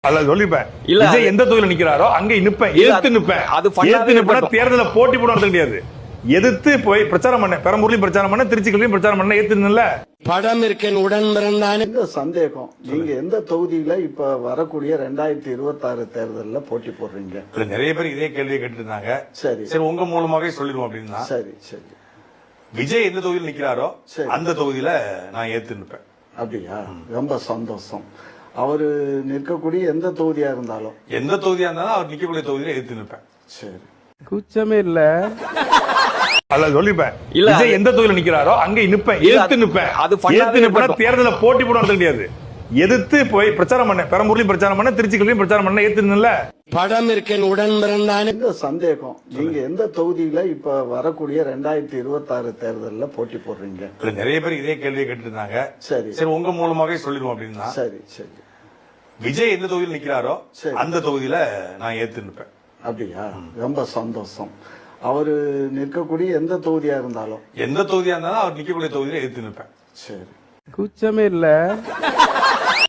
அல்ல சொல்லிப்பேன். இல்ல, விஜய் எந்த தொகுதியில நிக்கிறாரோ அங்க நிப்பேன், எதிர்த்து நிப்பேன். அது எதிர்த்து நிப்பேன். தேர்தல போட்டி போடுறது கிடையாது. எதிர்த்து போய் பிரச்சாரம் பண்ண, பெரம்பூர்லயும் பிரச்சாரம் பண்ண, திருச்சிக்கலையும் பிரச்சாரம் பண்ண, ஏத்துனல படம் இருக்கேன் உடன் பிறந்தானே. இந்த சந்தேகம், நீங்க எந்த தொகுதியில இப்ப வரக்கூடிய 2026 தேர்தல்ல போட்டி போடுறீங்க? நிறைய பேர் இதே கேள்வியை கேட்டு இருந்தாங்க. சரி சரி, உங்க மூலமாவே சொல்லிடுவோம் அப்படின்னா, சரி சரி, விஜய் எந்த தொகுதியில் நிக்கிறாரோ சரி, அந்த தொகுதியில நான் ஏத்து நிப்பேன். அப்படியா? ரொம்ப சந்தோஷம். அவரு நிற்கக்கூடிய எந்த தொகுதியா இருந்தாலும், எந்த தொகுதியா இருந்தாலும் அவர் நிக்கக்கூடிய தொகுதியில ஏத்து நிப்பேன். சரி. கூச்சமே இல்ல. அல்ல சொல்லிப்பேன். இல்ல, விஜய் எந்த தொகுதியில நிக்கிறாரோ அங்க நிப்பேன், எதிர்த்து நிப்பேன். அது எதிர்த்து நிப்பேன். தேர்தல போட்டி போடுறது கிடையாது. எதிர்த்து போய் பிரச்சாரம் பண்ண, பெரம்பூர்லயும் பிரச்சாரம் பண்ண, திருச்சிக்கலையும் பிரச்சாரம் பண்ண, ஏத்துனல. படம் இருக்கேன் உடன் பிறந்தானே. இந்த சந்தேகம், நீங்க எந்த தொகுதியில இப்ப வரக்கூடிய 2026 தேர்தல்ல போட்டி போடுறீங்க? நிறைய பேர் இதே கேள்வியை கேட்டு இருந்தாங்க. சரி சரி, உங்க மூலமாவே சொல்லிடுவோம் அப்படின்னா, சரி சரி, விஜய் எந்த தொகுதியில் நிக்கிறாரோ சரி, அந்த தொகுதியில நான் ஏத்து நிப்பேன். அப்படியா? ரொம்ப சந்தோஷம். அவரு நிற்கக்கூடிய எந்த தொகுதியா இருந்தாலும், எந்த தொகுதியா இருந்தாலும் அவர் நிக்கக்கூடிய தொகுதியில ஏத்து நிப்பேன். சரி. கூச்சமே இல்ல.